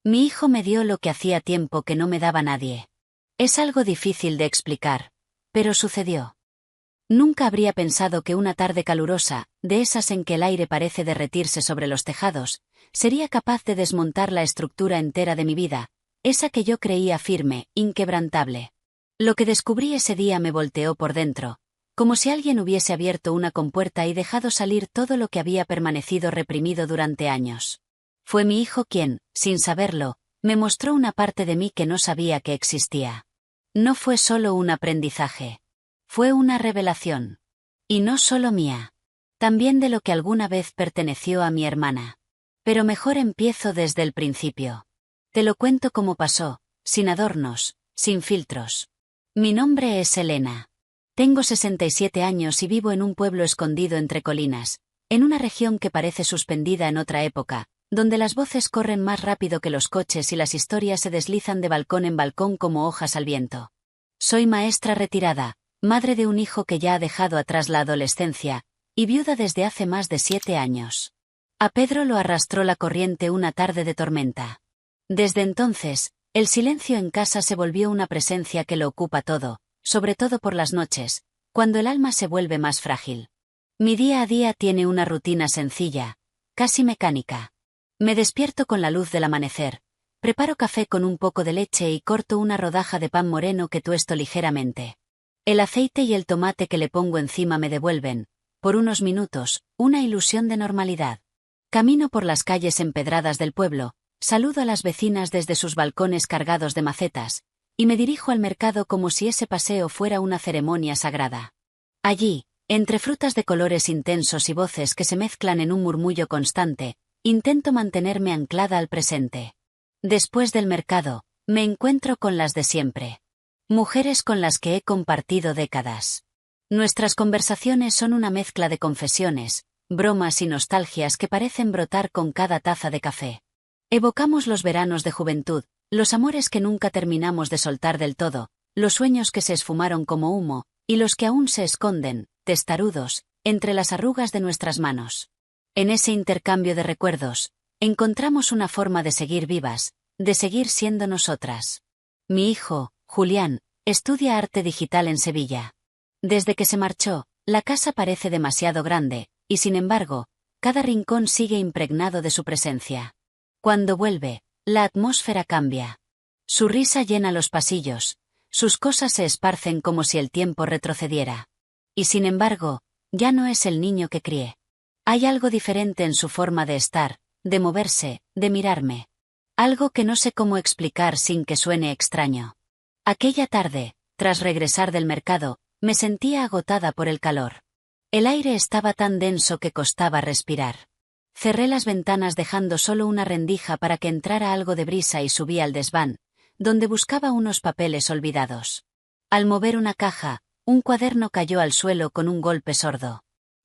Mi hijo me dio lo que hacía tiempo que no me daba nadie. Es algo difícil de explicar, pero sucedió. Nunca habría pensado que una tarde calurosa, de esas en que el aire parece derretirse sobre los tejados, sería capaz de desmontar la estructura entera de mi vida, esa que yo creía firme, inquebrantable. Lo que descubrí ese día me volteó por dentro, como si alguien hubiese abierto una compuerta y dejado salir todo lo que había permanecido reprimido durante años. Fue mi hijo quien, sin saberlo, me mostró una parte de mí que no sabía que existía. No fue solo un aprendizaje. Fue una revelación. Y no solo mía. También de lo que alguna vez perteneció a mi hermana. Pero mejor empiezo desde el principio. Te lo cuento como pasó, sin adornos, sin filtros. Mi nombre es Elena. Tengo 67 años y vivo en un pueblo escondido entre colinas, en una región que parece suspendida en otra época, donde las voces corren más rápido que los coches y las historias se deslizan de balcón en balcón como hojas al viento. Soy maestra retirada, madre de un hijo que ya ha dejado atrás la adolescencia, y viuda desde hace más de 7 años. A Pedro lo arrastró la corriente una tarde de tormenta. Desde entonces, el silencio en casa se volvió una presencia que lo ocupa todo, sobre todo por las noches, cuando el alma se vuelve más frágil. Mi día a día tiene una rutina sencilla, casi mecánica. Me despierto con la luz del amanecer, preparo café con un poco de leche y corto una rodaja de pan moreno que tuesto ligeramente. El aceite y el tomate que le pongo encima me devuelven, por unos minutos, una ilusión de normalidad. Camino por las calles empedradas del pueblo, saludo a las vecinas desde sus balcones cargados de macetas, y me dirijo al mercado como si ese paseo fuera una ceremonia sagrada. Allí, entre frutas de colores intensos y voces que se mezclan en un murmullo constante, intento mantenerme anclada al presente. Después del mercado, me encuentro con las de siempre. Mujeres con las que he compartido décadas. Nuestras conversaciones son una mezcla de confesiones, bromas y nostalgias que parecen brotar con cada taza de café. Evocamos los veranos de juventud, los amores que nunca terminamos de soltar del todo, los sueños que se esfumaron como humo, y los que aún se esconden, testarudos, entre las arrugas de nuestras manos. En ese intercambio de recuerdos, encontramos una forma de seguir vivas, de seguir siendo nosotras. Mi hijo, Julián, estudia arte digital en Sevilla. Desde que se marchó, la casa parece demasiado grande, y sin embargo, cada rincón sigue impregnado de su presencia. Cuando vuelve, la atmósfera cambia. Su risa llena los pasillos, sus cosas se esparcen como si el tiempo retrocediera. Y sin embargo, ya no es el niño que crié. Hay algo diferente en su forma de estar, de moverse, de mirarme. Algo que no sé cómo explicar sin que suene extraño. Aquella tarde, tras regresar del mercado, me sentía agotada por el calor. El aire estaba tan denso que costaba respirar. Cerré las ventanas dejando solo una rendija para que entrara algo de brisa y subí al desván, donde buscaba unos papeles olvidados. Al mover una caja, un cuaderno cayó al suelo con un golpe sordo.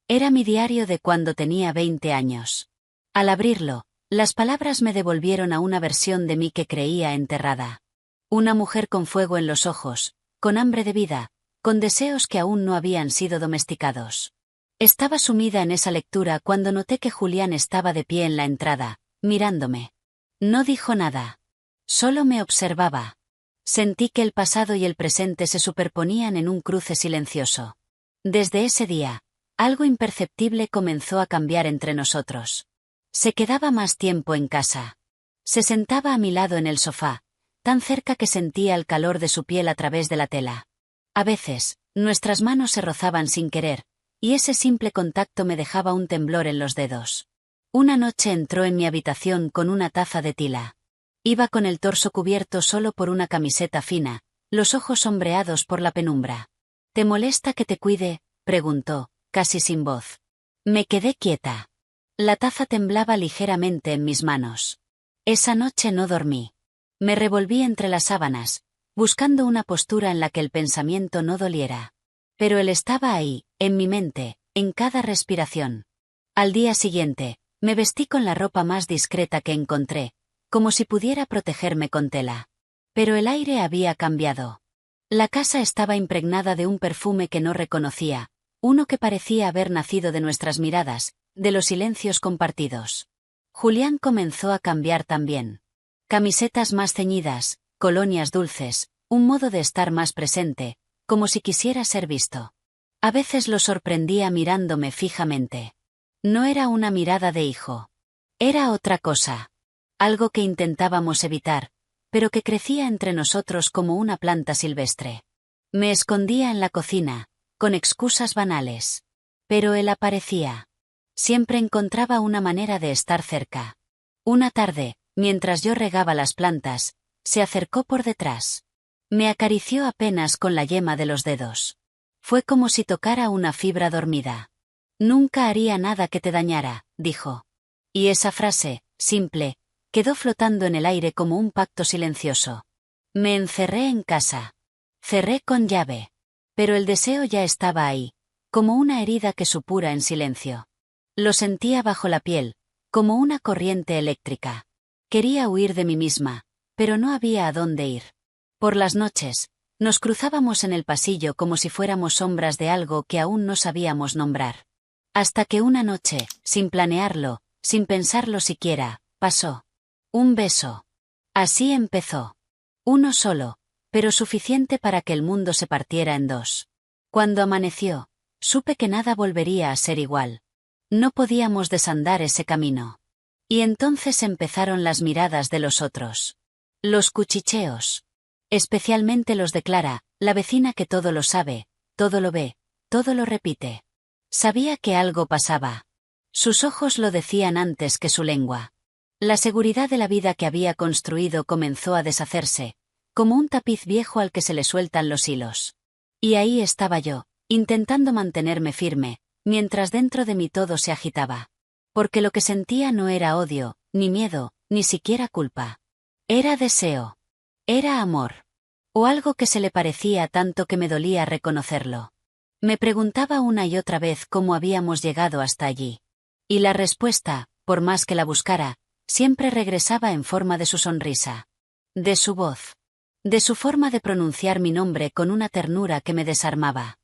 Era mi diario de cuando tenía 20 años. Al abrirlo, las palabras me devolvieron a una versión de mí que creía enterrada. Una mujer con fuego en los ojos, con hambre de vida, con deseos que aún no habían sido domesticados. Estaba sumida en esa lectura cuando noté que Julián estaba de pie en la entrada, mirándome. No dijo nada. Solo me observaba. Sentí que el pasado y el presente se superponían en un cruce silencioso. Desde ese día, algo imperceptible comenzó a cambiar entre nosotros. Se quedaba más tiempo en casa. Se sentaba a mi lado en el sofá, tan cerca que sentía el calor de su piel a través de la tela. A veces, nuestras manos se rozaban sin querer, y ese simple contacto me dejaba un temblor en los dedos. Una noche entró en mi habitación con una taza de tila. Iba con el torso cubierto solo por una camiseta fina, los ojos sombreados por la penumbra. ¿Te molesta que te cuide?, preguntó, casi sin voz. Me quedé quieta. La taza temblaba ligeramente en mis manos. Esa noche no dormí. Me revolví entre las sábanas, buscando una postura en la que el pensamiento no doliera. Pero él estaba ahí, en mi mente, en cada respiración. Al día siguiente, me vestí con la ropa más discreta que encontré, como si pudiera protegerme con tela. Pero el aire había cambiado. La casa estaba impregnada de un perfume que no reconocía, uno que parecía haber nacido de nuestras miradas, de los silencios compartidos. Julián comenzó a cambiar también. Camisetas más ceñidas, colonias dulces, un modo de estar más presente, como si quisiera ser visto. A veces lo sorprendía mirándome fijamente. No era una mirada de hijo. Era otra cosa. Algo que intentábamos evitar, pero que crecía entre nosotros como una planta silvestre. Me escondía en la cocina, con excusas banales. Pero él aparecía. Siempre encontraba una manera de estar cerca. Una tarde, mientras yo regaba las plantas, se acercó por detrás. Me acarició apenas con la yema de los dedos. Fue como si tocara una fibra dormida. Nunca haría nada que te dañara, dijo. Y esa frase, simple, quedó flotando en el aire como un pacto silencioso. Me encerré en casa. Cerré con llave. Pero el deseo ya estaba ahí, como una herida que supura en silencio. Lo sentía bajo la piel, como una corriente eléctrica. Quería huir de mí misma, pero no había a dónde ir. Por las noches, nos cruzábamos en el pasillo como si fuéramos sombras de algo que aún no sabíamos nombrar. Hasta que una noche, sin planearlo, sin pensarlo siquiera, pasó. Un beso. Así empezó. Uno solo, pero suficiente para que el mundo se partiera en dos. Cuando amaneció, supe que nada volvería a ser igual. No podíamos desandar ese camino. Y entonces empezaron las miradas de los otros. Los cuchicheos. Especialmente los de Clara, la vecina que todo lo sabe, todo lo ve, todo lo repite. Sabía que algo pasaba. Sus ojos lo decían antes que su lengua. La seguridad de la vida que había construido comenzó a deshacerse, como un tapiz viejo al que se le sueltan los hilos. Y ahí estaba yo, intentando mantenerme firme, mientras dentro de mí todo se agitaba. Porque lo que sentía no era odio, ni miedo, ni siquiera culpa. Era deseo. Era amor. O algo que se le parecía tanto que me dolía reconocerlo. Me preguntaba una y otra vez cómo habíamos llegado hasta allí. Y la respuesta, por más que la buscara, siempre regresaba en forma de su sonrisa. De su voz. De su forma de pronunciar mi nombre con una ternura que me desarmaba.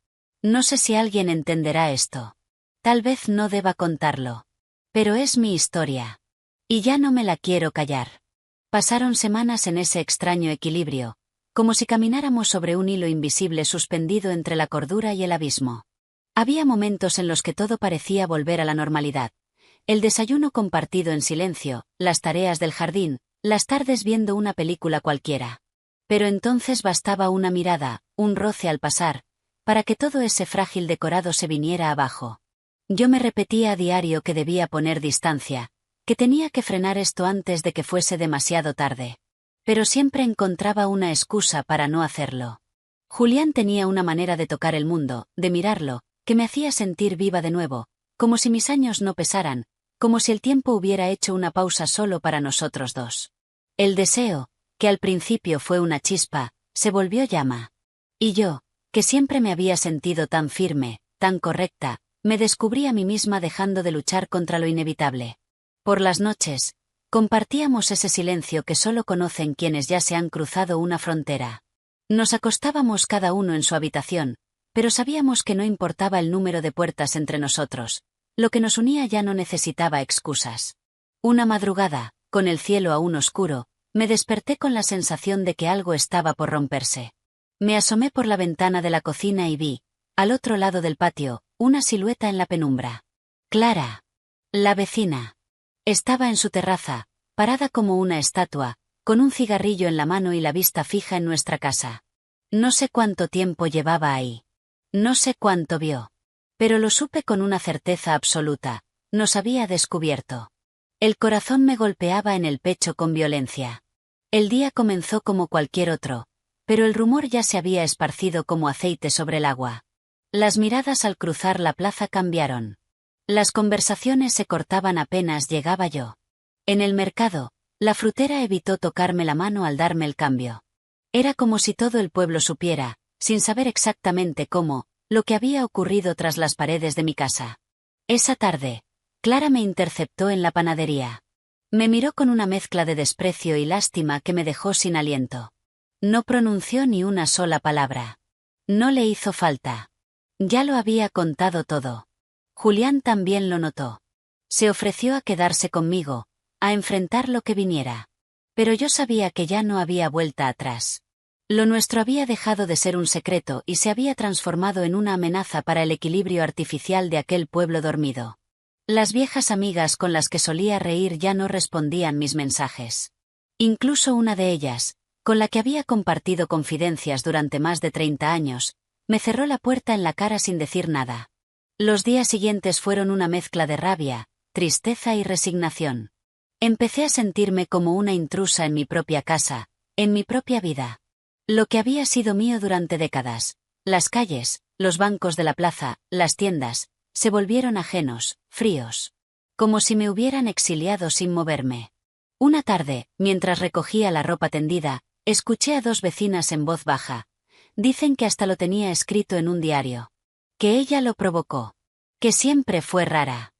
No sé si alguien entenderá esto. Tal vez no deba contarlo. Pero es mi historia. Y ya no me la quiero callar. Pasaron semanas en ese extraño equilibrio, como si camináramos sobre un hilo invisible suspendido entre la cordura y el abismo. Había momentos en los que todo parecía volver a la normalidad. El desayuno compartido en silencio, las tareas del jardín, las tardes viendo una película cualquiera. Pero entonces bastaba una mirada, un roce al pasar, para que todo ese frágil decorado se viniera abajo. Yo me repetía a diario que debía poner distancia, que tenía que frenar esto antes de que fuese demasiado tarde. Pero siempre encontraba una excusa para no hacerlo. Julián tenía una manera de tocar el mundo, de mirarlo, que me hacía sentir viva de nuevo, como si mis años no pesaran, como si el tiempo hubiera hecho una pausa solo para nosotros dos. El deseo, que al principio fue una chispa, se volvió llama. Y yo, que siempre me había sentido tan firme, tan correcta, me descubrí a mí misma dejando de luchar contra lo inevitable. Por las noches, compartíamos ese silencio que solo conocen quienes ya se han cruzado una frontera. Nos acostábamos cada uno en su habitación, pero sabíamos que no importaba el número de puertas entre nosotros. Lo que nos unía ya no necesitaba excusas. Una madrugada, con el cielo aún oscuro, me desperté con la sensación de que algo estaba por romperse. Me asomé por la ventana de la cocina y vi, al otro lado del patio, una silueta en la penumbra. Clara. La vecina. Estaba en su terraza, parada como una estatua, con un cigarrillo en la mano y la vista fija en nuestra casa. No sé cuánto tiempo llevaba ahí. No sé cuánto vio. Pero lo supe con una certeza absoluta, nos había descubierto. El corazón me golpeaba en el pecho con violencia. El día comenzó como cualquier otro, pero el rumor ya se había esparcido como aceite sobre el agua. Las miradas al cruzar la plaza cambiaron. Las conversaciones se cortaban apenas llegaba yo. En el mercado, la frutera evitó tocarme la mano al darme el cambio. Era como si todo el pueblo supiera, sin saber exactamente cómo, lo que había ocurrido tras las paredes de mi casa. Esa tarde, Clara me interceptó en la panadería. Me miró con una mezcla de desprecio y lástima que me dejó sin aliento. No pronunció ni una sola palabra. No le hizo falta. Ya lo había contado todo. Julián también lo notó. Se ofreció a quedarse conmigo, a enfrentar lo que viniera. Pero yo sabía que ya no había vuelta atrás. Lo nuestro había dejado de ser un secreto y se había transformado en una amenaza para el equilibrio artificial de aquel pueblo dormido. Las viejas amigas con las que solía reír ya no respondían mis mensajes. Incluso una de ellas, con la que había compartido confidencias durante más de 30 años, me cerró la puerta en la cara sin decir nada. Los días siguientes fueron una mezcla de rabia, tristeza y resignación. Empecé a sentirme como una intrusa en mi propia casa, en mi propia vida. Lo que había sido mío durante décadas, las calles, los bancos de la plaza, las tiendas, se volvieron ajenos, fríos. Como si me hubieran exiliado sin moverme. Una tarde, mientras recogía la ropa tendida, escuché a dos vecinas en voz baja. Dicen que hasta lo tenía escrito en un diario. Que ella lo provocó. Que siempre fue rara.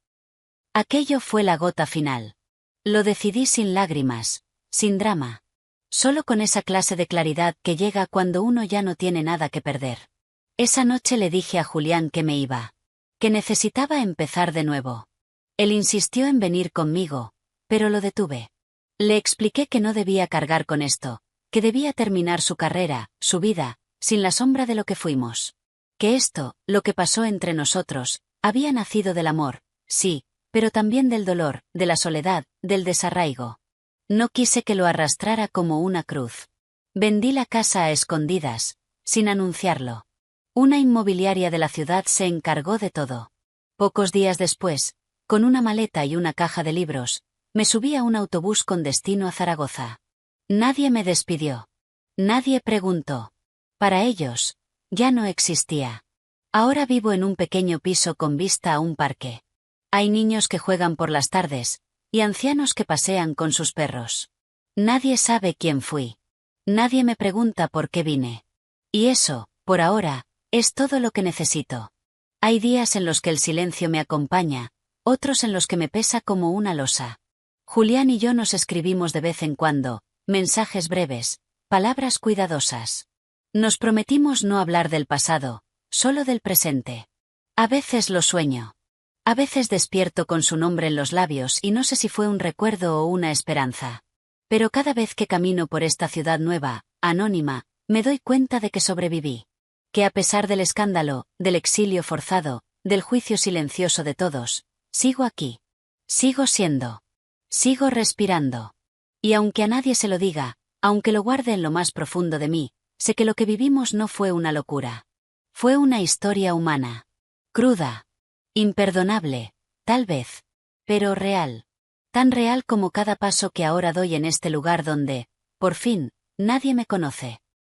Aquello fue la gota final. Lo decidí sin lágrimas, sin drama. Solo con esa clase de claridad que llega cuando uno ya no tiene nada que perder. Esa noche le dije a Julián que me iba. Que necesitaba empezar de nuevo. Él insistió en venir conmigo, pero lo detuve. Le expliqué que no debía cargar con esto, que debía terminar su carrera, su vida, sin la sombra de lo que fuimos. Que esto, lo que pasó entre nosotros, había nacido del amor, sí, pero también del dolor, de la soledad, del desarraigo. No quise que lo arrastrara como una cruz. Vendí la casa a escondidas, sin anunciarlo. Una inmobiliaria de la ciudad se encargó de todo. Pocos días después, con una maleta y una caja de libros, me subí a un autobús con destino a Zaragoza. Nadie me despidió. Nadie preguntó. Para ellos, ya no existía. Ahora vivo en un pequeño piso con vista a un parque. Hay niños que juegan por las tardes, y ancianos que pasean con sus perros. Nadie sabe quién fui. Nadie me pregunta por qué vine. Y eso, por ahora, es todo lo que necesito. Hay días en los que el silencio me acompaña, otros en los que me pesa como una losa. Julián y yo nos escribimos de vez en cuando, mensajes breves, palabras cuidadosas. Nos prometimos no hablar del pasado, solo del presente. A veces lo sueño. A veces despierto con su nombre en los labios y no sé si fue un recuerdo o una esperanza. Pero cada vez que camino por esta ciudad nueva, anónima, me doy cuenta de que sobreviví. Que a pesar del escándalo, del exilio forzado, del juicio silencioso de todos, sigo aquí. Sigo siendo. Sigo respirando. Y aunque a nadie se lo diga, aunque lo guarde en lo más profundo de mí, sé que lo que vivimos no fue una locura. Fue una historia humana. Cruda. Imperdonable, tal vez. Pero real. Tan real como cada paso que ahora doy en este lugar donde, por fin, nadie me conoce.